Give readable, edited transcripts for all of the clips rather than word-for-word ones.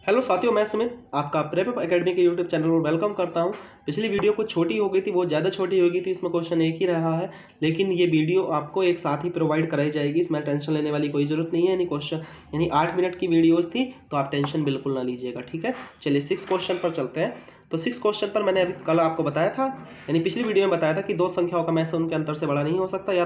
Hello साथियों, मैं सुमित आपका प्रेप एकेडमी के यूट्यूब चैनल में वेलकम करता हूं। पिछली वीडियो कुछ छोटी हो गई थी, बहुत ज़्यादा छोटी हो गई थी, इसमें क्वेश्चन एक ही रहा है, लेकिन ये वीडियो आपको एक साथ ही प्रोवाइड कराई जाएगी। इसमें टेंशन लेने वाली कोई ज़रूरत नहीं है। यानी क्वेश्चन 8 मिनट की वीडियोज़ थी, तो आप टेंशन बिल्कुल ना लीजिएगा, ठीक है। चलिए 6 क्वेश्चन पर चलते हैं। तो 6 क्वेश्चन पर मैंने अभी कल आपको बताया था, यानी पिछली वीडियो में बताया था कि दो संख्याओं का मैसे उनके अंतर से बड़ा नहीं हो सकता, या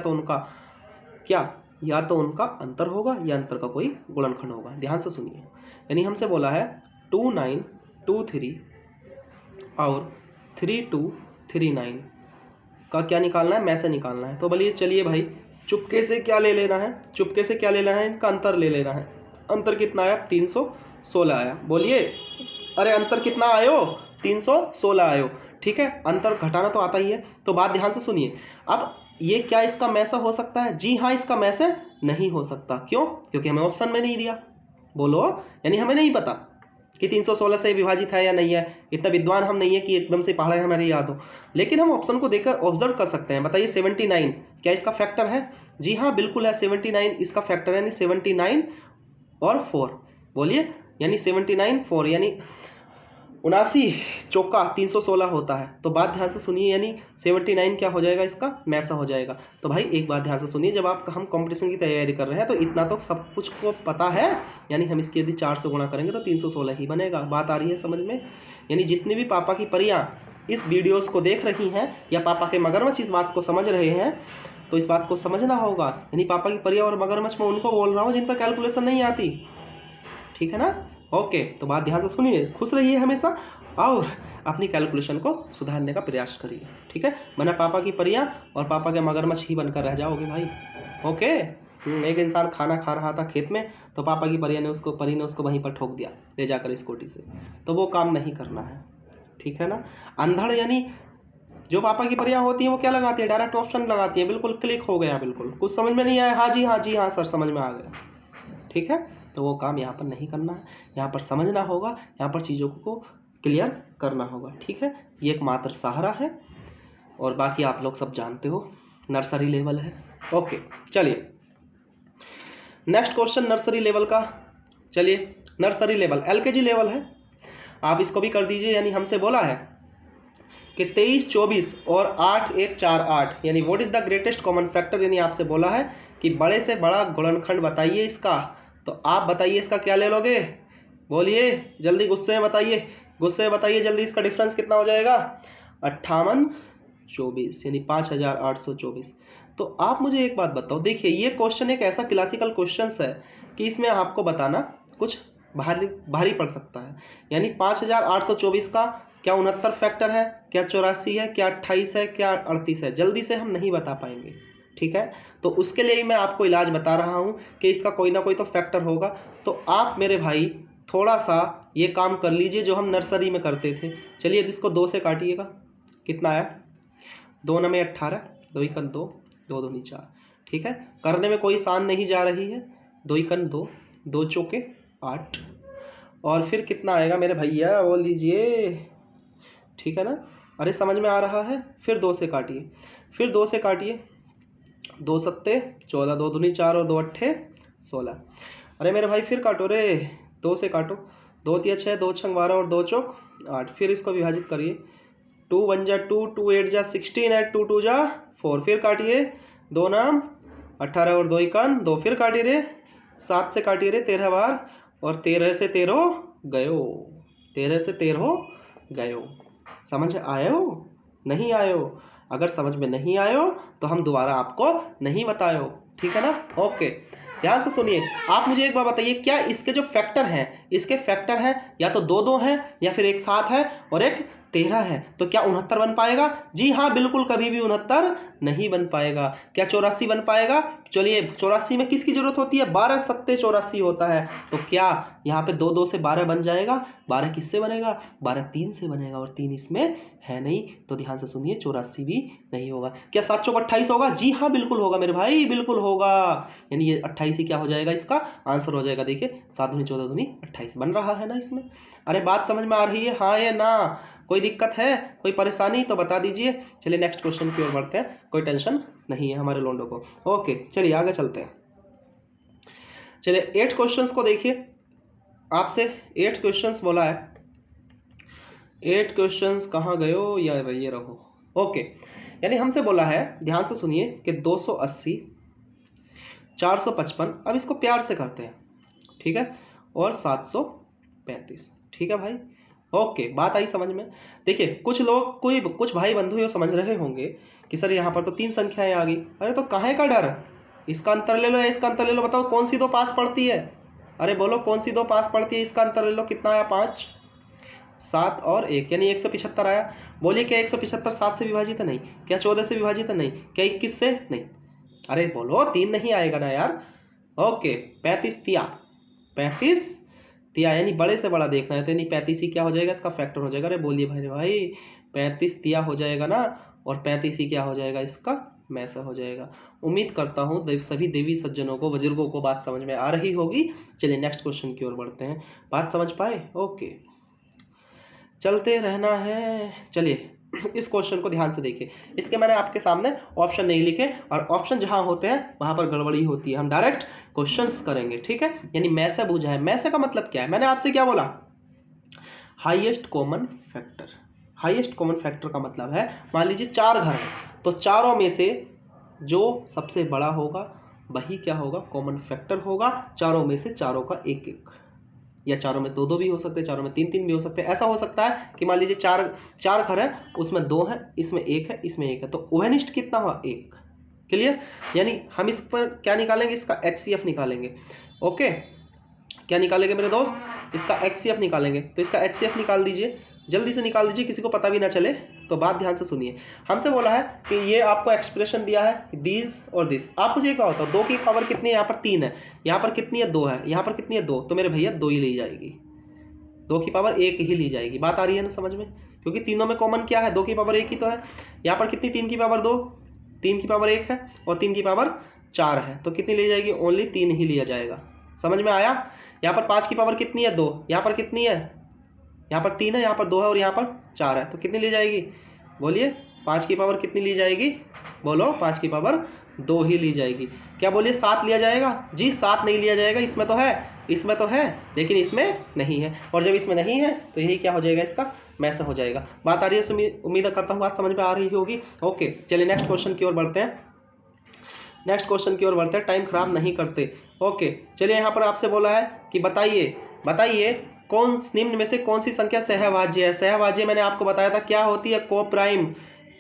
तो उनका अंतर होगा या अंतर का कोई गुणनखंड होगा। ध्यान से सुनिए, यानी हमसे बोला है 2923 और 3239 का क्या निकालना है, मैसे निकालना है। तो बोलिए चलिए भाई, चुपके से क्या ले लेना है, इनका अंतर ले लेना है। अंतर कितना आया? 316 आया। बोलिए, अरे अंतर कितना आयो? 316 आयो। ठीक है, अंतर घटाना तो आता ही है। तो बात ध्यान से सुनिए। अब ये क्या इसका मैसा हो सकता है? जी हाँ, इसका मैसे नहीं हो सकता। क्यों? क्योंकि हमें ऑप्शन में नहीं दिया। बोलो, यानी हमें नहीं पता कि 316 से विभाजित है या नहीं है। इतना विद्वान हम नहीं है कि एकदम से पढ़ा है हमारे याद हो, लेकिन हम ऑप्शन को देखकर ऑब्जर्व कर सकते हैं। बताइए 79 क्या इसका फैक्टर है? जी हाँ, बिल्कुल है। 79 इसका फैक्टर है, यानी 79 और 4। बोलिए, यानी 79 4, यानी 79 चौका 316 होता है। तो बात ध्यान से सुनिए, यानी 79 क्या हो जाएगा? इसका मैसा हो जाएगा। तो भाई एक बात ध्यान से सुनिए, जब हम कंपटीशन की तैयारी कर रहे हैं तो इतना तो सब कुछ को पता है। यानी हम इसकी यदि 4 से गुणा करेंगे तो 316 ही बनेगा। बात आ रही है समझ में? यानी जितनी भी पापा की परियां इस वीडियोस को देख रही हैं, या पापा के मगरमच्छ इस बात को समझ रहे हैं, तो इस बात को समझना होगा। यानी पापा की परियां और मगरमच्छ मैं उनको बोल रहा हूँ जिन पर कैलकुलेशन नहीं आती, ठीक है ना। ओके, तो बात ध्यान से सुनिए, खुश रहिए हमेशा और अपनी कैलकुलेशन को सुधारने का प्रयास करिए, ठीक है। वरना पापा की परियां और पापा के मगरमच्छ ही बनकर रह जाओगे भाई। ओके। एक इंसान खाना खा रहा था खेत में, तो पापा की परी ने उसको वहीं पर ठोक दिया ले जाकर स्कूटी से। तो वो काम नहीं करना है, ठीक है ना। अंधड़ यानी जो पापा की परियां होती हैं वो क्या लगाती है? डायरेक्ट ऑप्शन लगाती है। बिल्कुल क्लिक हो गया, बिल्कुल कुछ समझ में नहीं आया, हाँ जी हाँ सर समझ में आ गया, ठीक है। तो वो काम यहाँ पर नहीं करना है, यहाँ पर समझना होगा, यहाँ पर चीज़ों को क्लियर करना होगा, ठीक है। ये एक मात्र सहारा है और बाकी आप लोग सब जानते हो, नर्सरी लेवल है। ओके, चलिए नेक्स्ट क्वेश्चन नर्सरी लेवल का। चलिए, नर्सरी लेवल एलकेजी लेवल है, आप इसको भी कर दीजिए। यानी हमसे बोला है कि 23 24 और 8 1 4 8, यानी what is the greatest common factor. यानी आपसे बोला है कि बड़े से बड़ा गुणनखंड बताइए इसका। तो आप बताइए इसका क्या ले लोगे? बोलिए जल्दी, गुस्से में बताइए जल्दी, इसका डिफरेंस कितना हो जाएगा? 58 24, यानी 5824। तो आप मुझे एक बात बताओ, देखिए ये क्वेश्चन एक ऐसा क्लासिकल क्वेश्चन है कि इसमें आपको बताना कुछ भारी पड़ सकता है। यानी 5824 का क्या 69 फैक्टर है, क्या 84 है, क्या 28 है, क्या 38 है? जल्दी से हम नहीं बता पाएंगे, ठीक है। तो उसके लिए ही मैं आपको इलाज बता रहा हूं कि इसका कोई ना कोई तो फैक्टर होगा। तो आप मेरे भाई थोड़ा सा ये काम कर लीजिए जो हम नर्सरी में करते थे। चलिए इसको 2 से काटिएगा, कितना आया? 2 9 18, 2 1 2, 2 2 4, ठीक है। करने में कोई सान नहीं जा रही है। 2 1 2, 2 चौके 8, और फिर कितना आएगा मेरे भैया बोल दीजिए, ठीक है ना। अरे समझ में आ रहा है? फिर 2 से काटिए, 2 सत्ते 14, 2 दूनी 4 और 2 अट्ठे 16। अरे मेरे भाई फिर काटो रे, 2 से काटो, 2 तिया 6, 2 छंग 12 और 2 चौक 8। फिर इसको विभाजित करिए, 2 1 जा 2, 2 8 जा 16, 8 2 2 जा 4। फिर काटिए, 2 नाम 18 और 2 1 2। फिर काटिए रे, 7 से काटिए रे 13 बार, और 13 से 13 गयो, 13 से 13 गयो। समझ आयो? नहीं आयो? अगर समझ में नहीं आयो तो हम दोबारा आपको नहीं बतायो, ठीक है ना। ओके, ध्यान से सुनिए। आप मुझे एक बात बताइए, क्या इसके जो फैक्टर हैं, इसके फैक्टर हैं या तो 2 2 हैं, या फिर एक 7 है और एक 13 है। तो क्या 69 बन पाएगा? जी हाँ, बिल्कुल कभी भी 69 नहीं बन पाएगा। क्या 84 बन पाएगा? चलिए 84 में किसकी जरूरत होती है? 12 सत्ते 84 होता है। तो क्या यहाँ पे 2 2 से 12 बन जाएगा? 12 किससे बनेगा? 12 3 से बनेगा, और 3 इसमें है नहीं। तो ध्यान से सुनिए, 84 भी नहीं होगा। क्या 7 चौक 28 होगा? जी हाँ, बिल्कुल होगा मेरे भाई, बिल्कुल होगा। यानी ये 28 ही क्या हो जाएगा? इसका आंसर हो जाएगा। देखिए 7 दूनी 14 दूनी 28 बन रहा है ना इसमें। अरे बात समझ में आ रही है, हाँ या ना? कोई दिक्कत है, कोई परेशानी तो बता दीजिए। चलिए नेक्स्ट क्वेश्चन की ओर बढ़ते हैं, कोई टेंशन नहीं है हमारे लोंडो को। ओके, चलिए आगे चलते हैं। चलिए 8 क्वेश्चंस को देखिए। आपसे 8 क्वेश्चंस बोला है, 8 क्वेश्चंस कहाँ गए हो, या ये रहो। ओके, यानी हमसे बोला है, ध्यान से सुनिए, कि 280, 455, अब इसको प्यार से करते हैं, ठीक है, और 735, ठीक है भाई। ओके, बात आई समझ में। देखिए कुछ लोग, कुछ भाई बंधु ये समझ रहे होंगे कि सर यहाँ पर तो 3 संख्याएं आ गई, अरे तो काहे का डर, इसका अंतर ले लो या इसका अंतर ले लो, बताओ कौन सी 2 पास पड़ती है, अरे बोलो कौन सी 2 पास पड़ती है, इसका अंतर ले लो, कितना आया 5, 7 और 1, यानी 175 आया। बोलिए क्या 175 7 से विभाजित है? नहीं। क्या 14 से विभाजित है? नहीं। क्या 21 से? नहीं। अरे बोलो 3 नहीं आएगा ना यार। ओके, 35 तिया, 35 तिया, यानी बड़े से बड़ा देखना है, तो यानी 35 ही क्या हो जाएगा, इसका फैक्टर हो जाएगा। अरे बोलिए भाई 35 तिया हो जाएगा ना, और 35 ही क्या हो जाएगा, इसका मैसा हो जाएगा। उम्मीद करता हूँ सभी देवी सज्जनों को, बुजुर्गों को बात समझ में आ रही होगी। चलिए नेक्स्ट क्वेश्चन की ओर बढ़ते हैं। बात समझ पाए? ओके, चलते रहना है। चलिए इस क्वेश्चन को ध्यान से देखिए, इसके मैंने आपके सामने ऑप्शन नहीं लिखे, और ऑप्शन जहां होते हैं वहां पर गड़बड़ी होती है। हम डायरेक्ट क्वेश्चंस करेंगे, ठीक है। यानी मैसे बूझा है, मैसे का मतलब क्या है, मैंने आपसे क्या बोला, highest common factor. Highest common factor का मतलब है, मान लीजिए 4 घर हैं, तो चारों में से जो सबसे बड़ा होगा वही क्या होगा, कॉमन फैक्टर होगा। चारों में से चारों का 1-1, या चारों में 2-2 भी हो सकते हैं, चारों में 3-3 भी हो सकते हैं। ऐसा हो सकता है कि मान लीजिए 4 घर है, उसमें 2 है, इसमें 1 है, इसमें 1 है, तो ओवेनिस्ट कितना हुआ, 1। क्लियर? यानी हम इस पर क्या निकालेंगे, इसका HCF निकालेंगे। ओके, क्या निकालेंगे मेरे दोस्त, इसका HCF निकालेंगे। तो इसका HCF निकाल दीजिए, जल्दी से निकाल दीजिए, किसी को पता भी ना चले। तो बात ध्यान से सुनिए, हमसे बोला है कि ये आपको एक्सप्रेशन दिया है दीज और दिस। आप मुझे क्या होता है, 2 की पावर कितनी है, यहाँ पर 3 है, यहाँ पर कितनी है, 2 है, यहाँ पर कितनी है, 2, तो मेरे भैया 2 ही ली जाएगी, 2 की पावर 1 ही ली जाएगी। बात आ रही है ना समझ में, क्योंकि तीनों में कॉमन क्या है, 2 की पावर 1 ही तो है। यहाँ पर कितनी, 3 की पावर 2, 3 की पावर 1 है, और 3 की पावर 4 है, तो कितनी ली जाएगी, ओनली 3 ही लिया जाएगा। समझ में आया? यहाँ पर 5 की पावर कितनी है, 2, यहाँ पर कितनी है, यहाँ पर 3 है, यहाँ पर 2 है, और यहाँ पर 4 है, तो कितनी ली जाएगी, बोलिए 5 की पावर कितनी ली जाएगी, बोलो 5 की पावर 2 ही ली जाएगी। क्या बोलिए 7 लिया जाएगा? जी 7 नहीं लिया जाएगा, इसमें तो है, इसमें तो है, लेकिन इसमें नहीं है, और जब इसमें नहीं है तो यही क्या हो जाएगा, इसका मैसा हो जाएगा। बात आ रही है? उम्मीद करता हूँ बात समझ में आ रही होगी। ओके, चलिए नेक्स्ट क्वेश्चन की ओर बढ़ते हैं, नेक्स्ट क्वेश्चन की ओर बढ़ते हैं, टाइम खराब नहीं करते। ओके, चलिए यहाँ पर आपसे बोला है कि बताइए कौन निम्न में से कौन सी संख्या सहभाज्य है। सहभाज्य मैंने आपको बताया था क्या होती है, कोप्राइम।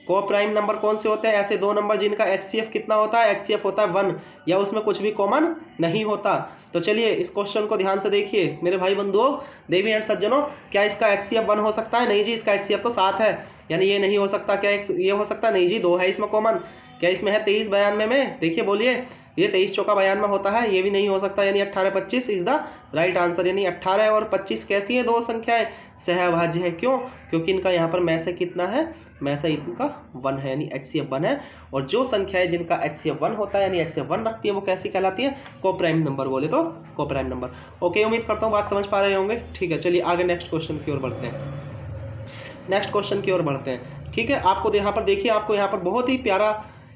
कोप्राइम नंबर कौन से होते हैं, ऐसे 2 नंबर जिनका HCF कितना होता है, HCF होता है 1, या उसमें कुछ भी कॉमन नहीं होता। तो चलिए इस क्वेश्चन को ध्यान से देखिए मेरे भाई बंधुओं, देवी एंड सज्जनों, क्या इसका HCF 1 हो सकता है? नहीं जी, इसका HCF तो 7 है, यानी ये नहीं हो सकता। क्या ये हो सकता है? नहीं जी, 2 है इसमें कॉमन। क्या इसमें है 23 92 में? देखिए बोलिए, ये 23 चौका 92 में होता है, ये भी नहीं हो सकता, यानी 18 25 इज द राइट आंसर। यानी 18 और 25 कैसी है, 2 संख्याएं सहभाज्य है। क्यों? क्योंकि इनका यहाँ पर मैसे कितना है, मैसे इनका 1 है, यानी HCF 1 है। और जो संख्याएं जिनका HCF 1 होता है, यानी HCF 1 रखती है, वो कैसी कहलाती है, कोप्राइम नंबर। बोले तो कोप्राइम नंबर। ओके, उम्मीद करता हूँ बात समझ पा रहे होंगे। ठीक है, चलिए आगे नेक्स्ट क्वेश्चन की ओर बढ़ते हैं, नेक्स्ट क्वेश्चन की ओर बढ़ते हैं। ठीक है, आपको यहाँ पर देखिए, आपको यहाँ पर बहुत ही प्यारा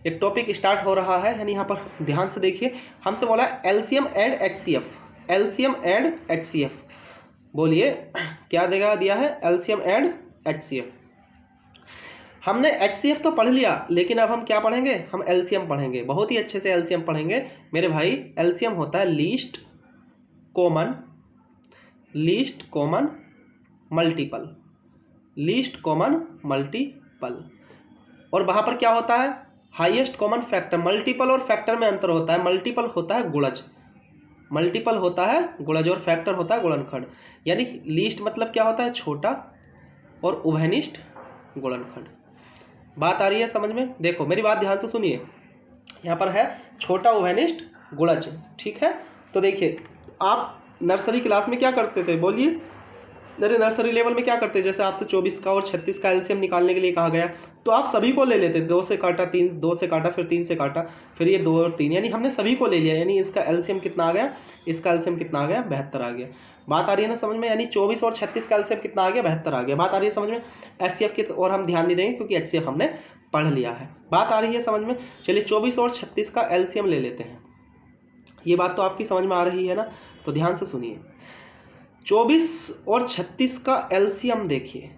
एक टॉपिक स्टार्ट हो रहा है, यानी यहाँ पर ध्यान से देखिए, हमसे बोला है LCM and HCF। LCM and HCF, बोलिए क्या दिया है, LCM एंड HCF। हमने HCF तो पढ़ लिया, लेकिन अब हम क्या पढ़ेंगे, हम LCM पढ़ेंगे, बहुत ही अच्छे से LCM पढ़ेंगे मेरे भाई। LCM होता है least common multiple, least common multiple. और वहाँ पर क्या होता है, हाईएस्ट कॉमन फैक्टर। मल्टीपल और फैक्टर में अंतर होता है, मल्टीपल होता है गुणज, मल्टीपल होता है गुणज, और फैक्टर होता है गुणनखंड। यानी लीस्ट मतलब क्या होता है, छोटा, और उभयनिष्ठ गुणनखंड। बात आ रही है समझ में? देखो मेरी बात ध्यान से सुनिए, यहाँ पर है छोटा उभयनिष्ठ गुणज, ठीक है। तो देखिए आप नर्सरी क्लास में क्या करते थे, बोलिए, अरे नर्सरी लेवल में क्या करते हैं, जैसे आपसे 24 का और 36 का LCM निकालने के लिए कहा गया, तो आप सभी को ले लेते, 2 से काटा, 2 से काटा, फिर 3 से काटा, फिर ये 2 और 3, यानी हमने सभी को ले लिया। यानी इसका LCM कितना आ गया, इसका LCM कितना आ गया, 72 आ गया। बात आ रही है ना समझ में? यानी 24 और 36 का LCM कितना आ गया, 72 आ गया। बात आ रही है समझ में? HCF की और हम ध्यान नहीं देंगे, क्योंकि HCF हमने पढ़ लिया है। बात आ रही है समझ में? चलिए 24 और 36 का LCM ले लेते हैं। ये बात तो आपकी समझ में आ रही है ना? तो ध्यान से सुनिए, 24 और 36 का एलसीएम देखिए।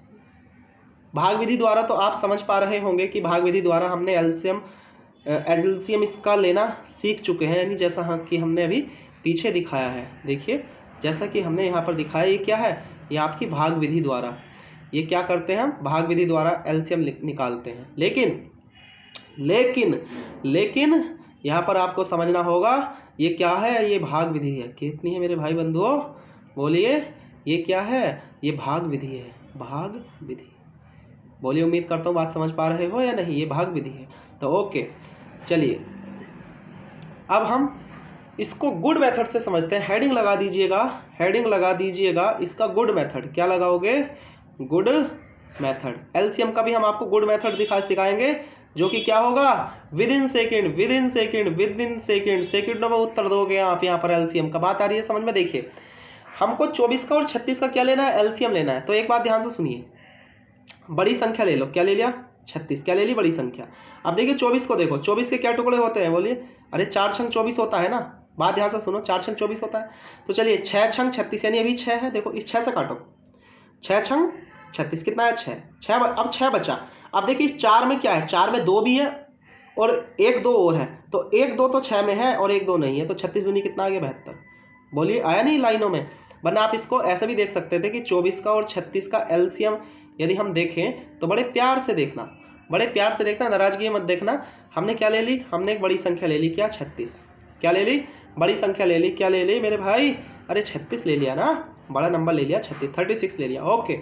भाग विधि द्वारा तो आप समझ पा रहे होंगे कि भाग विधि द्वारा हमने एलसीएम इसका लेना सीख चुके हैं, यानी जैसा कि हमने अभी पीछे दिखाया है। देखिए जैसा कि हमने यहाँ पर दिखाया, ये क्या है, ये आपकी भाग विधि द्वारा, ये क्या करते हैं हम, भाग विधि द्वारा एलसीएम निकालते हैं। लेकिन यहाँ पर आपको समझना होगा ये क्या है, ये भाग विधि है। कितनी है मेरे भाई बंधुओं, बोलिए, ये क्या है, ये भाग विधि है, भाग विधि। बोलिए, उम्मीद करता हूँ बात समझ पा रहे हो या नहीं, ये भाग विधि है। तो ओके, चलिए अब हम इसको गुड मेथड से समझते हैं। हेडिंग लगा दीजिएगा, इसका गुड मेथड। क्या लगाओगे, गुड मेथड। एलसीएम का भी हम आपको गुड मेथड सिखाएंगे, जो कि क्या होगा, विद इन सेकेंड, सेकेंडों में उत्तर दोगे आप। यहाँ पर एलसीएम का बात आ रही है समझ में। देखिए हमको 24 का और 36 का क्या लेना है, एलसीएम लेना है। तो एक बात ध्यान से सुनिए, बड़ी संख्या ले लो। क्या ले लिया, 36। क्या ले ली, बड़ी संख्या। अब देखिए 24 को देखो, 24 के क्या टुकड़े होते हैं, बोलिए। अरे 4 छंग 24 होता है ना, बात ध्यान से सुनो, 4 छंग 24 होता है। तो चलिए 6 छंग 36, यानी अभी 6 है। देखो इस 6 से काटो, 6 छंग 36 कितना है, 6। अब 6 बचा। अब देखिए इस 4 में क्या है, 4 में 2 भी है और 1 2 और है। तो 1 2 तो 6 में है और 1 2 नहीं है। तो 36 दूनी कितना आ गया, 72। बोलिए आया नहीं लाइनों में। वरना आप इसको ऐसे भी देख सकते थे कि 24 का और 36 का एलसीएम यदि हम देखें तो बड़े प्यार से देखना, नाराजगी मत देखना। हमने क्या ले ली, हमने एक बड़ी संख्या ले ली, क्या, 36। क्या ले ली, बड़ी संख्या ले ली। क्या ले ली मेरे भाई, अरे 36 ले लिया ना, बड़ा नंबर ले लिया, 36 ले लिया। ओके,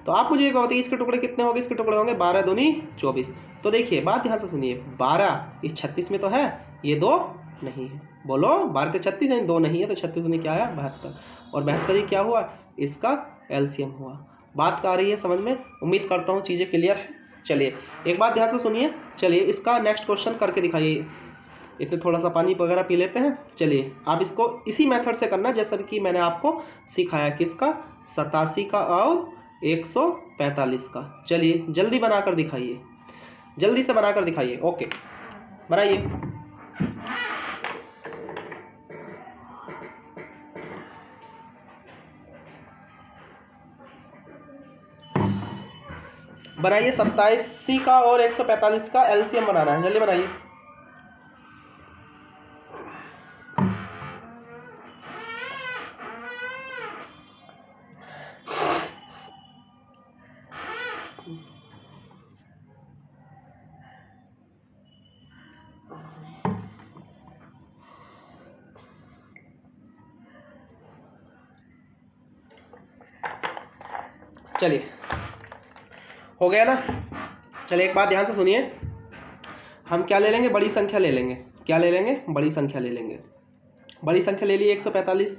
तो आप मुझे एक बताइए इसके टुकड़े कितने होंगे, इसके टुकड़े होंगे 12 दूनी 24। तो देखिए बात ध्यान से सुनिए, 12 इस 36 में तो है, ये 2 नहीं है। बोलो 12 से 36 है, 2 नहीं है, तो 36 दूनी क्या आया, 72। और 72 ही क्या हुआ, इसका एलसीएम हुआ। बात आ रही है समझ में, उम्मीद करता हूँ चीज़ें क्लियर है। चलिए एक बात ध्यान से सुनिए, चलिए इसका नेक्स्ट क्वेश्चन करके दिखाइए। इतने थोड़ा सा पानी वगैरह पी लेते हैं। चलिए आप इसको इसी मेथड से करना जैसा कि मैंने आपको सिखाया, किसका, 87 का और 145 का। चलिए जल्दी बनाकर दिखाइए, जल्दी से बनाकर दिखाइए। ओके बनाइए। बनाइए 87 का और 145 का एलसीएम बनाना है, जल्दी बनाइए। चलिए हो गया ना। चलिए एक बात ध्यान से सुनिए, हम क्या ले लेंगे, बड़ी संख्या ले लेंगे। क्या ले लेंगे, बड़ी संख्या ले लेंगे। बड़ी संख्या ले ली 145।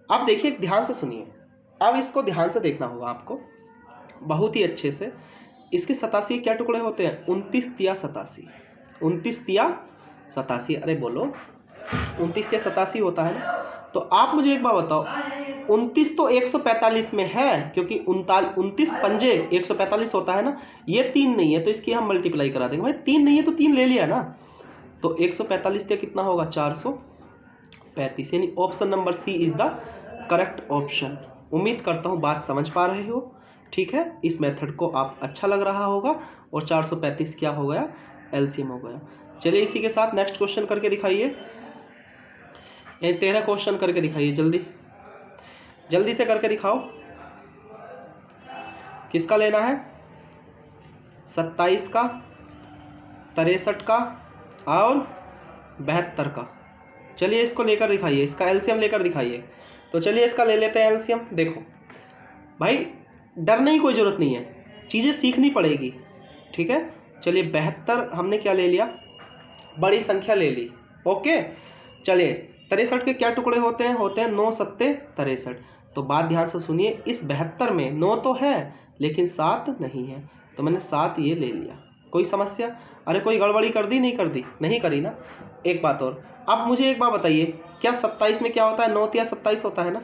अब देखिए ध्यान से सुनिए, अब इसको ध्यान से देखना होगा आपको बहुत ही अच्छे से। इसके 87 क्या टुकड़े होते हैं, 29 तिया 87, 29 तिया 87। अरे बोलो 29 तिया 87 होता है ना। तो आप मुझे एक बात बताओ, 29 तो 145 में है, क्योंकि 29 पंजे 145 होता है ना। ये 3 नहीं है तो इसकी हम मल्टीप्लाई करा देंगे। भाई 3 नहीं है तो 3 ले लिया ना। तो 145 तिया कितना होगा, 435। यानी option number C is the correct option. उम्मीद करता हूँ बात समझ पा रहे हो, ठीक है। इस मेथड को आप अच्छा लग रहा होगा। और 435 क्या हो गया, एलसीएम हो गया। चलिए इसी के साथ नेक्स्ट क्वेश्चन करके दिखाइए, 13 क्वेश्चन करके दिखाइए, जल्दी से करके दिखाओ। किसका लेना है, 27 का, 63 का और 72 का। चलिए इसको लेकर दिखाइए, इसका एलसीएम लेकर दिखाइए। तो चलिए इसका ले लेते हैं एलसीएम। देखो भाई डरने की कोई ज़रूरत नहीं है, चीज़ें सीखनी पड़ेगी, ठीक है। चलिए 72 हमने क्या ले लिया, बड़ी संख्या ले ली। ओके चलिए 63 के क्या टुकड़े होते हैं, 9 सत्ते 63। तो बात ध्यान से सुनिए, इस 72 में 9 तो है लेकिन 7 नहीं है, तो मैंने 7 ये ले लिया। कोई समस्या, अरे कोई गड़बड़ी कर दी, नहीं कर दी, नहीं करी ना। एक बात और, अब मुझे एक बात बताइए, क्या 27 में क्या होता है, 9 या 27 होता है ना।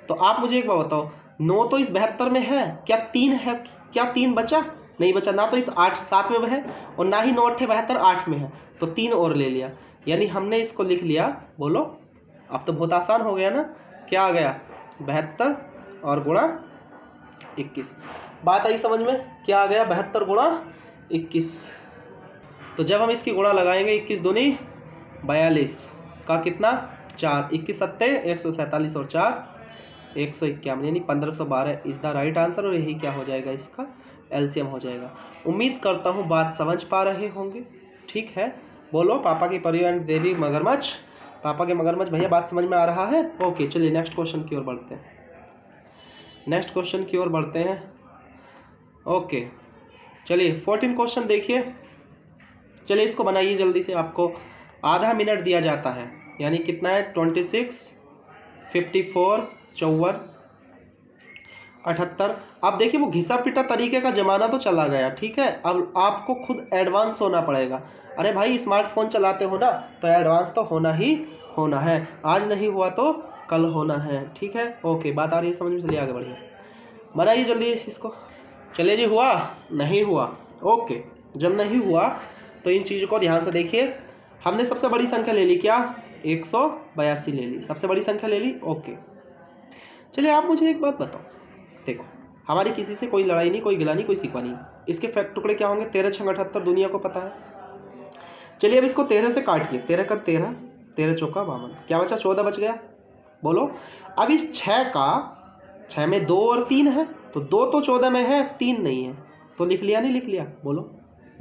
तो आप मुझे एक बात बताओ, 9 तो इस 72 में है, क्या 3 है, क्या 3 बचा, नहीं बचा ना। तो इस 7 में है और ना ही 9 8 72 8 में है, तो 3 और ले लिया। यानी हमने इसको लिख लिया, बोलो अब तो बहुत आसान हो गया ना। क्या आ गया, 72 और गुणा 21। बात आई समझ में? क्या आ गया? 72 गुणा 21। तो जब हम इसकी गुणा लगाएंगे 21 दूनी 42 का कितना 4, 21 सत्ते 147 और 4 151 यानी 1512 इज द राइट आंसर। और यही क्या हो जाएगा? इसका एलसीएम हो जाएगा। उम्मीद करता हूँ बात समझ पा रहे होंगे। ठीक है, बोलो पापा की परी एंड देवी मगरमच्छ, पापा के मगरमच्छ भैया, बात समझ में आ रहा है? ओके, चलिए नेक्स्ट क्वेश्चन की ओर बढ़ते हैं। नेक्स्ट क्वेश्चन की ओर बढ़ते हैं। ओके, चलिए 14 क्वेश्चन देखिए। चलिए इसको बनाइए जल्दी से। आपको आधा मिनट दिया जाता है, यानी कितना है? 26, 54, 54, 78। अब देखिए वो घिसा पिटा तरीके का ज़माना तो चला गया। ठीक है, अब आपको खुद एडवांस होना पड़ेगा। अरे भाई स्मार्टफोन चलाते हो ना, तो एडवांस तो होना ही होना है। आज नहीं हुआ तो कल होना है। ठीक है, ओके, बात आ रही है समझ में? चलिए आगे बढ़िए, बनाइए जल्दी इसको। चलिए जी, हुआ? नहीं हुआ? ओके, जब नहीं हुआ तो इन चीज़ों को ध्यान से देखिए। हमने सबसे बड़ी संख्या ले ली, क्या? 182 ले ली, सबसे बड़ी संख्या ले ली। ओके, चलिए आप मुझे एक बात बताओ। देखो, हमारी किसी से कोई लड़ाई नहीं, कोई गिला नहीं, कोई शिकवा नहीं। इसके फैक्ट टुकड़े क्या होंगे? 13 छंग 78, दुनिया को पता है। चलिए अब इसको 13 से काटिए। 13 का 13, 13 चौका 52, क्या बचा? 14 बच गया। बोलो, अब इस 6 का, 6 में 2 और 3 है, तो 2 तो 14 में है, 3 नहीं है, तो लिख लिया नहीं लिख लिया? बोलो।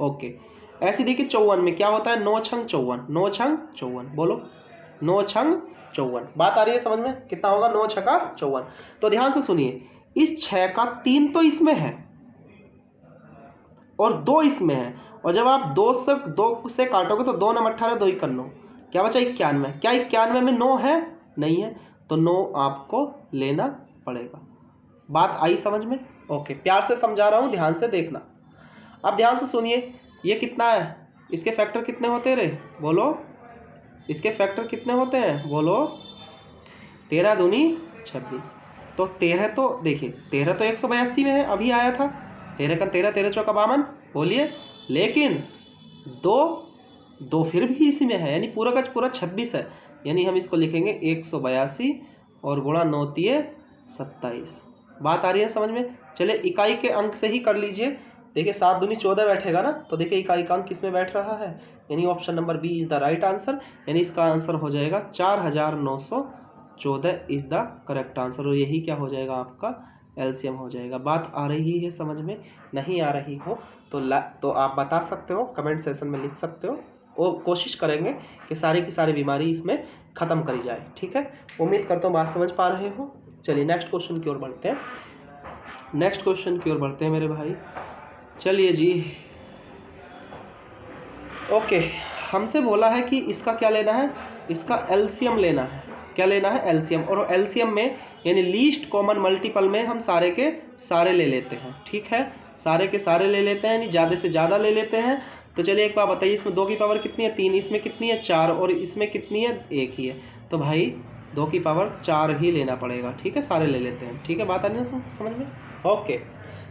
ओके, ऐसे देखिए 54 में क्या होता है? 9 छंग 54, 9 छंग 54, बोलो 9 छंग 54। बात आ रही है समझ में? कितना होगा? 9 छक्का 54। तो ध्यान से सुनिए, इस 6 का 3 तो इसमें है और 2 इसमें है, और जब आप 2 से काटोगे तो 2 9 18, 2 51, क्या बचा? 91। क्या 91 में 9 है? नहीं है, तो 9 आपको लेना पड़ेगा। बात आई समझ में? ओके, प्यार से समझा रहा हूँ, ध्यान से देखना। अब ध्यान से सुनिए, ये कितना है? इसके फैक्टर कितने होते रे? बोलो, इसके फैक्टर कितने होते हैं? बोलो। 13 दूनी 26। तो 13 तो देखिए, 13 तो 182 में है, अभी आया था। 13 का 13, 13 चौका 52, बोलिए। लेकिन 2 फिर भी इसी में है, यानी पूरा का पूरा 26 है। यानी हम इसको लिखेंगे 182 और गुणा 9 तिये 27। बात आ रही है समझ में? चलिए इकाई के अंक से ही कर लीजिए। देखिए 7 दूनी 14 बैठेगा ना, तो देखिए इकाई का अंक किस में बैठ रहा है? यानी option number B is the right answer. यानी इसका आंसर हो जाएगा 4914 इज द करेक्ट आंसर। और यही क्या हो जाएगा? आपका एलसीएम हो जाएगा। बात आ रही है समझ में? नहीं आ रही हो तो आप बता सकते हो, कमेंट सेशन में लिख सकते हो। और कोशिश करेंगे कि सारी की सारी बीमारी इसमें ख़त्म करी जाए। ठीक है, उम्मीद करता हूँ बात समझ पा रहे हो। चलिए नेक्स्ट क्वेश्चन की ओर बढ़ते हैं। नेक्स्ट क्वेश्चन की ओर बढ़ते हैं मेरे भाई। चलिए जी, ओके, हमसे बोला है कि इसका क्या लेना है? इसका एलसीएम लेना है। क्या लेना है? एलसीएम। और एलसीएम में यानी लीस्ट कॉमन मल्टीपल में हम सारे के सारे ले लेते हैं। ठीक है, सारे के सारे ले लेते हैं, यानी ज़्यादा से ज़्यादा ले लेते हैं। तो चलिए एक बात बताइए, इसमें 2 की पावर कितनी है? 3। इसमें कितनी है? 4। और इसमें कितनी है? 1 ही है। तो भाई 2 की पावर 4 ही लेना पड़ेगा। ठीक है, सारे ले लेते हैं। ठीक है, बात आ रही है समझ में? ओके,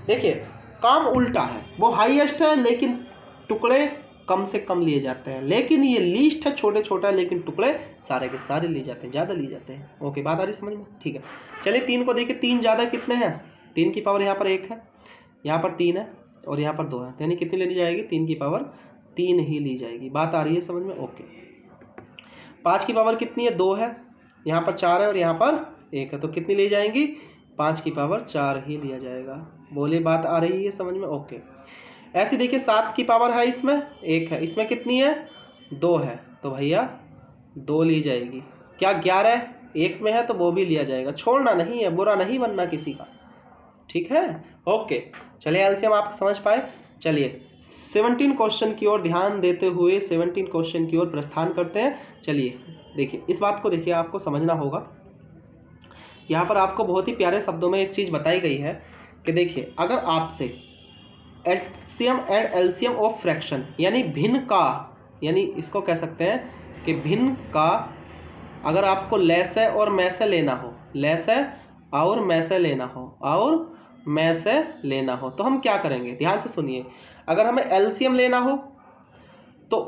देखिए काम उल्टा है, वो हाईएस्ट है लेकिन टुकड़े कम से कम लिए जाते हैं। लेकिन ये लीस्ट है, छोटे छोटा है, लेकिन टुकड़े सारे के सारे लिए जाते हैं, ज़्यादा लिए जाते हैं। ओके, बात आ रही समझ में? ठीक है, चलिए 3 को देखिए। 3 ज़्यादा कितने हैं? 3 की पावर यहाँ पर 1 है, यहाँ पर 3 है और यहाँ पर 2 है, यानी कितनी लेनी जाएगी? 3 की पावर 3 ही ली जाएगी। बात आ रही है समझ में? ओके, 5 की पावर कितनी है? 2 है, यहाँ पर 4 है और यहाँ पर 1 है, तो कितनी ली जाएंगी? 5 की पावर 4 ही लिया जाएगा। बोलिए, बात आ रही है समझ में? ओके, ऐसे देखिए 7 की पावर है, इसमें 1 है, इसमें कितनी है? 2 है, तो भैया 2 ली जाएगी। क्या 11 1 में है, तो वो भी लिया जाएगा। छोड़ना नहीं है, बुरा नहीं बनना किसी का। ठीक है, ओके, चलिए एलसीएम आप समझ पाए। चलिए 17 क्वेश्चन की ओर ध्यान देते हुए 17 क्वेश्चन की ओर प्रस्थान करते हैं। चलिए देखिए, इस बात को देखिए, आपको समझना होगा। यहाँ पर आपको बहुत ही प्यारे शब्दों में एक चीज़ बताई गई है कि देखिए, अगर आपसे LCM and LCM of fraction यानी भिन्न का, यानी इसको कह सकते हैं कि भिन्न का, अगर आपको लेस है और में से लेना हो, लेस है और में से लेना हो, और में से लेना हो, तो हम क्या करेंगे? ध्यान से सुनिए। अगर हमें एलसीएम लेना हो तो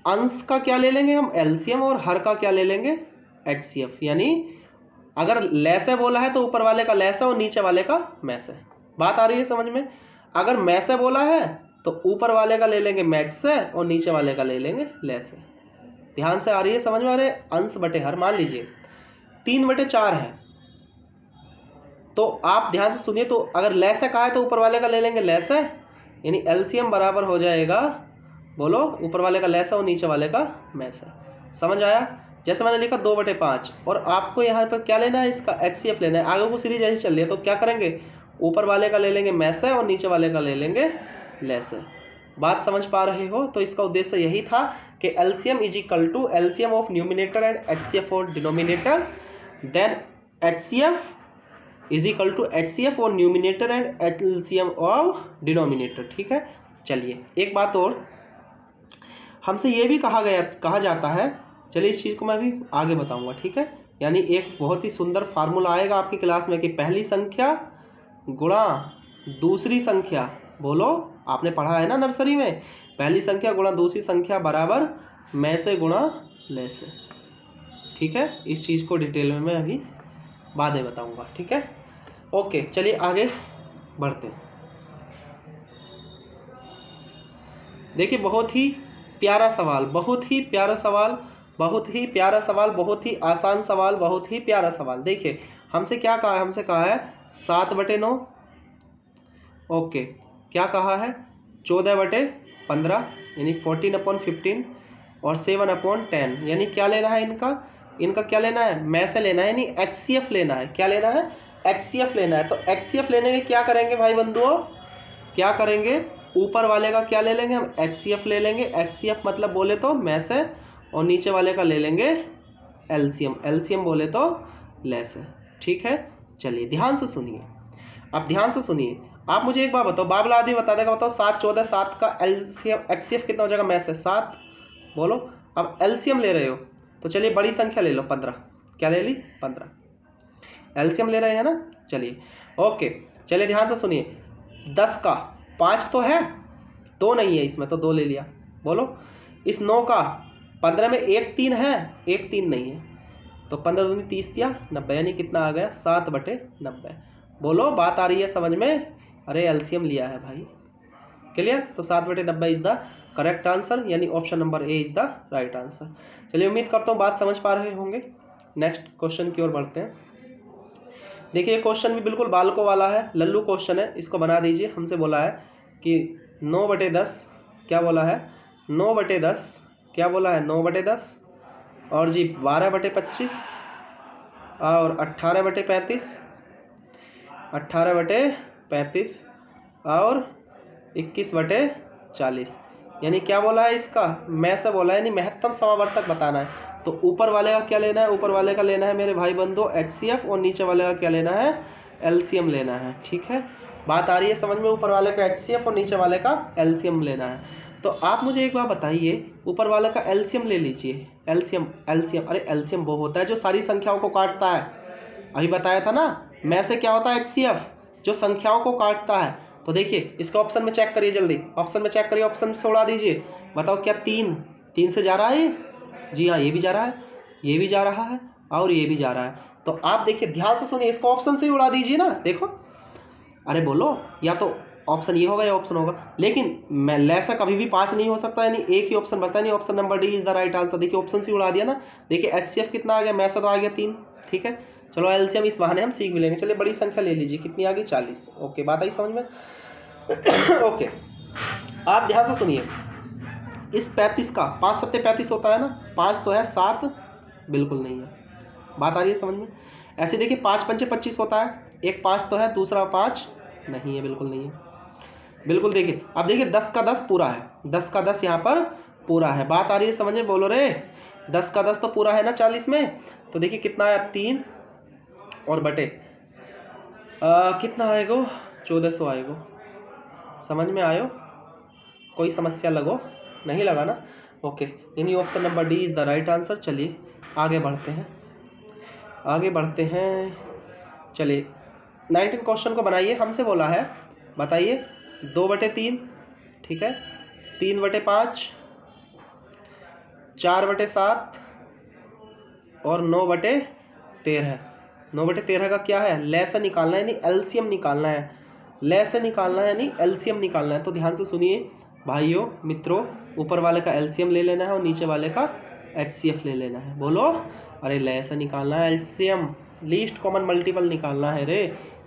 अंश का क्या ले लेंगे हम? एलसीएम। और हर का क्या ले लेंगे? एचसीएफ। यानी अगर लेस है बोला है तो ऊपर वाले का लेस है और नीचे वाले का मैक्स है। बात आ रही है समझ में? अगर मैक्स है बोला है तो ऊपर वाले का ले लेंगे मैक्स है और नीचे वाले का ले लेंगे लेस है। ध्यान से आ रही है समझ में? अरे अंश बटे हर, मान लीजिए 3/4 है तो आप ध्यान से सुनिए, तो अगर लेस है कहा है तो ऊपर वाले का ले लेंगे लेस है, यानी एलसीएम बराबर हो जाएगा, बोलो, ऊपर वाले का लेस है और नीचे वाले का मैक्स है। समझ आया? जैसे मैंने लिखा 2/5 और आपको यहाँ पर क्या लेना है, इसका एचसीएफ लेना है। आगे को सीरीज ऐसी चल रही है तो क्या करेंगे, ऊपर वाले का ले लेंगे मैक्स है और नीचे वाले का ले लेंगे लेस है। बात समझ पा रहे हो? तो इसका उद्देश्य यही था कि LCM is equal to LCM of numerator and HCF of denominator, then HCF is equal to HCF और numerator and LCM of denominator. ठीक है, चलिए एक बात और, हमसे ये भी कहा जाता है, चलिए इस चीज़ को मैं भी आगे बताऊंगा। ठीक है, यानी एक बहुत ही सुंदर फार्मूला आएगा आपकी क्लास में कि पहली संख्या गुणा दूसरी संख्या, बोलो आपने पढ़ा है ना नर्सरी में, पहली संख्या गुणा दूसरी संख्या बराबर में से गुणा ले से। ठीक है, इस चीज़ को डिटेल में मैं अभी बाद में बताऊंगा। ठीक है, ओके, चलिए आगे बढ़ते हैं। देखिए बहुत ही प्यारा सवाल, बहुत ही प्यारा सवाल, बहुत ही प्यारा सवाल, बहुत ही आसान सवाल, बहुत ही प्यारा सवाल। देखिए हमसे क्या कहा है, हमसे कहा है 7/9, ओके, क्या कहा है 14/15 यानी 14/15 और 7/10, यानी क्या लेना है इनका क्या लेना है, में से लेना है, यानी एचसीएफ लेना है। क्या लेना है, एचसीएफ लेना है। तो एचसीएफ लेने के क्या करेंगे भाई बंधुओं, क्या करेंगे, ऊपर वाले का क्या ले लेंगे हम, एचसीएफ ले लेंगे। एचसीएफ मतलब बोले तो में से, और नीचे वाले का ले लेंगे एलसीएम, एलसीएम बोले तो लेस है। ठीक है, चलिए ध्यान से सुनिए, अब ध्यान से सुनिए। आप मुझे एक बात बताओ, बाबला आदि बता देगा, बताओ 7 14 7 का एलसीएम एचसीएफ कितना हो जाएगा, में से 7, बोलो। अब एलसीएम ले रहे हो तो चलिए बड़ी संख्या ले लो 15, क्या ले ली 15, एलसीएम ले रहे हैं ना। चलिए ओके, चलिए ध्यान से सुनिए, 10 का 5 तो है, 2 नहीं है इसमें तो 2 ले लिया, बोलो। इस 9 का 15 में 1 3 है, 1 3 नहीं है, तो 15 दूनी 30 दिया 90, यानी कितना आ गया 7/90। बोलो बात आ रही है समझ में? अरे एलसीएम लिया है भाई, क्लियर? तो 7/90 इज द करेक्ट आंसर, यानी option number A is the right answer. चलिए उम्मीद करता हूँ बात समझ पा रहे होंगे। नेक्स्ट क्वेश्चन की ओर बढ़ते हैं। देखिए क्वेश्चन भी बिल्कुल बालकों वाला है, लल्लू क्वेश्चन है, इसको बना दीजिए। हमसे बोला है कि 9/10, क्या बोला है 9/10, क्या बोला है 9/10, और जी 12/25 और 18/35, 18/35 और 21/40, यानी क्या बोला है इसका, में से बोला है, यानी महत्तम समावर्तक बताना है। तो ऊपर वाले का क्या लेना है, ऊपर वाले का लेना है मेरे भाई बंधु एचसीएफ, और नीचे वाले का क्या लेना है, एलसीएम लेना है। ठीक है, बात आ रही है समझ में? ऊपर वाले का एचसीएफ और नीचे वाले का एलसीएम लेना है। तो आप मुझे एक बात बताइए, ऊपर वाले का एलसीएम ले लीजिए, एलसीएम, एलसीएम, अरे एलसीएम वो होता है जो सारी संख्याओं को काटता है, अभी बताया था ना। में से क्या होता है, एचसीएफ, जो संख्याओं को काटता है। तो देखिए इसका ऑप्शन में चेक करिए, जल्दी ऑप्शन में चेक करिए, ऑप्शन से उड़ा दीजिए, बताओ क्या 3 से जा रहा है? जी हाँ, ये भी जा रहा है, ये भी जा रहा है और ये भी जा रहा है। तो आप देखिए ध्यान से सुनिए, इसको ऑप्शन से ही उड़ा दीजिए ना, देखो, अरे बोलो, या तो ऑप्शन ये होगा या ऑप्शन होगा, लेकिन मैं लेसा कभी भी 5 नहीं हो सकता, यानी एक ही ऑप्शन बचता है, नहीं option number D is the right answer. देखिए ऑप्शन से उड़ा दिया ना। देखिए एचसीएफ कितना आ गया, में से तो आ गया 3, ठीक है। चलो एलसीएम इस बहाने हम सीख भी लेंगे। चलिए बड़ी संख्या ले लीजिए, कितनी आ गई 40। ओके, बात आई समझ में? ओके, आप ध्यान से सुनिए, इस 35 का 5 7 35 होता है ना, 5 तो है, 7 बिल्कुल नहीं है। बात आ रही है समझ में? ऐसे देखिए 5 5 25 होता है, एक 5 तो है, दूसरा 5 नहीं है, बिल्कुल नहीं है, बिल्कुल। देखिए अब देखिए 10 का 10 पूरा है, 10 का 10 यहाँ पर पूरा है। बात आ रही है समझ में? बोलो रे, 10 का 10 तो पूरा है ना 40 में। तो देखिए कितना आया, 3 और बटे कितना आएगा, 1400 आएगा। समझ में आयो? कोई समस्या लगो, नहीं लगा ना? ओके, यानी option number D is the right answer. चलिए आगे बढ़ते हैं, आगे बढ़ते हैं। चलिए 19 क्वेश्चन को बनाइए। हमसे बोला है, बताइए 2/3, ठीक है, 3/5, 4/7 और 9/13, 9/13 का क्या है, ले से निकालना है, यानी एलसीएम निकालना है, ले से निकालना है यानी एलसीएम निकालना है। तो ध्यान से सुनिए भाइयों मित्रों, ऊपर वाले का एलसीएम ले लेना है और नीचे वाले का एचसीएफ ले लेना है। बोलो, अरे ले से निकालना है एलसीएम, लीस्ट कॉमन मल्टीपल निकालना है रे,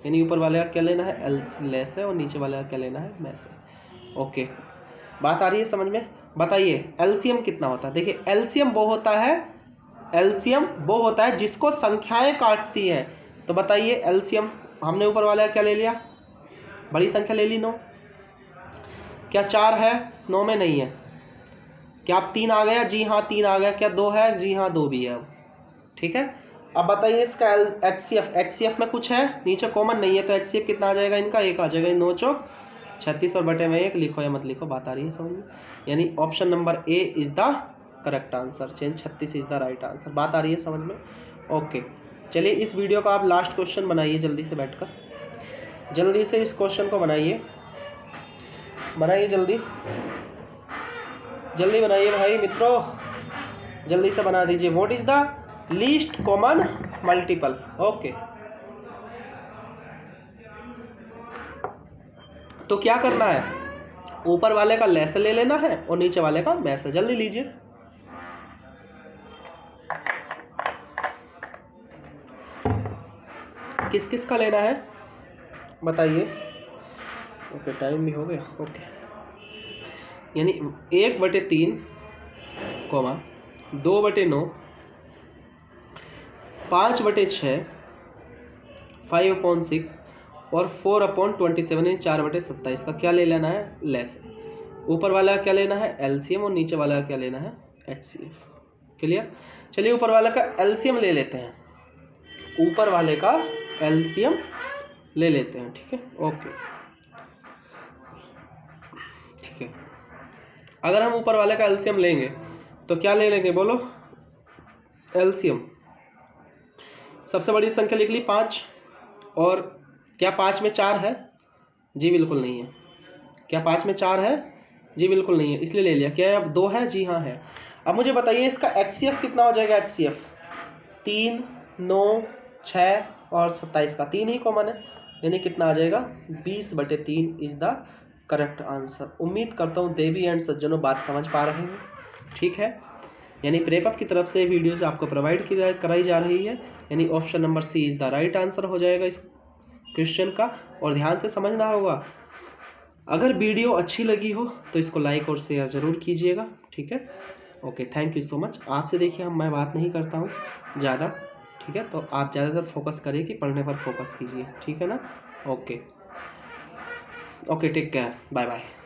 यानी ऊपर वाले का क्या लेना है ले से और नीचे वाले का क्या लेना है में से। ओके, बात आ रही है समझ में? बताइए एलसीएम कितना होता है। देखिए एलसीएम वो होता है, एलसीएम वो होता है जिसको संख्याएं काटती हैं। तो बताइए एलसीएम, हमने ऊपर वाले का क्या ले लिया, बड़ी संख्या ले ली 9, क्या 4 है 9 में? नहीं है। क्या आप 3 आ गया? जी हाँ 3 आ गया। क्या 2 है? जी हाँ 2 भी है। अब ठीक है, अब बताइए इसका एचसीएफ, एचसीएफ में कुछ है नीचे कॉमन नहीं है, तो एचसीएफ कितना आ जाएगा इनका, 1 आ जाएगा। 9 चौक 36 और बटे में 1, लिखो या मत लिखो, बात आ रही है समझ में? यानी option number A is the correct answer, change 36 is the right answer. बात आ रही है समझ में? ओके, चलिए इस वीडियो का आप लास्ट क्वेश्चन बनाइए जल्दी से बैठकर, जल्दी से इस क्वेश्चन को बनाइए, बनाइए जल्दी जल्दी बनाइए भाई मित्रों, जल्दी से बना दीजिए। What is the least common multiple? Okay, तो क्या करना है, ऊपर वाले का लेस ले लेना है और नीचे वाले का में से। जल्दी लीजिए, किस किस का लेना है बताइए। ओके, टाइम भी हो गया। ओके, यानी 1/3 कोमा 2/9, 5/6, 5/6 और 4/27 यानी 4/27 का क्या ले लेना है, लेस। ऊपर वाला क्या लेना है, एलसीएम, और नीचे वाला क्या लेना है, एचसीएफ। क्लियर? चलिए ऊपर वाले का एलसीएम ले लेते हैं, ऊपर वाले का एलसीएम ले लेते हैं। ठीक है, ओके ठीक है। अगर हम ऊपर वाले का एलसीएम लेंगे तो क्या ले लेंगे बोलो, एलसीएम। सबसे बड़ी संख्या लिख ली 5, और क्या 5 में 4 है? जी बिल्कुल नहीं है। क्या 5 में 4 है? जी बिल्कुल नहीं है, इसलिए ले लिया। क्या अब 2 है? जी हाँ है। अब मुझे बताइए इसका एचसीएफ कितना हो जाएगा। एचसीएफ 3, 9, 6 और 27 का 3 ही कॉमन है, यानी कितना आ जाएगा, 20/3 इज द करेक्ट आंसर। उम्मीद करता हूँ देवी एंड सज्जनों बात समझ पा रहे हैं। ठीक है, यानी प्रेपअप की तरफ से वीडियोज आपको प्रोवाइड कराई जा रही है, यानी option number C is the right answer हो जाएगा इस क्वेश्चन का। और ध्यान से समझना होगा, अगर वीडियो अच्छी लगी हो तो इसको लाइक और शेयर ज़रूर कीजिएगा। ठीक है, okay, thank you so much. आपसे देखिए मैं बात नहीं करता हूँ ज़्यादा, ठीक है, तो आप ज़्यादातर फोकस करिए कि पढ़ने पर फोकस कीजिए। ठीक है ना? Okay okay, take care, bye bye.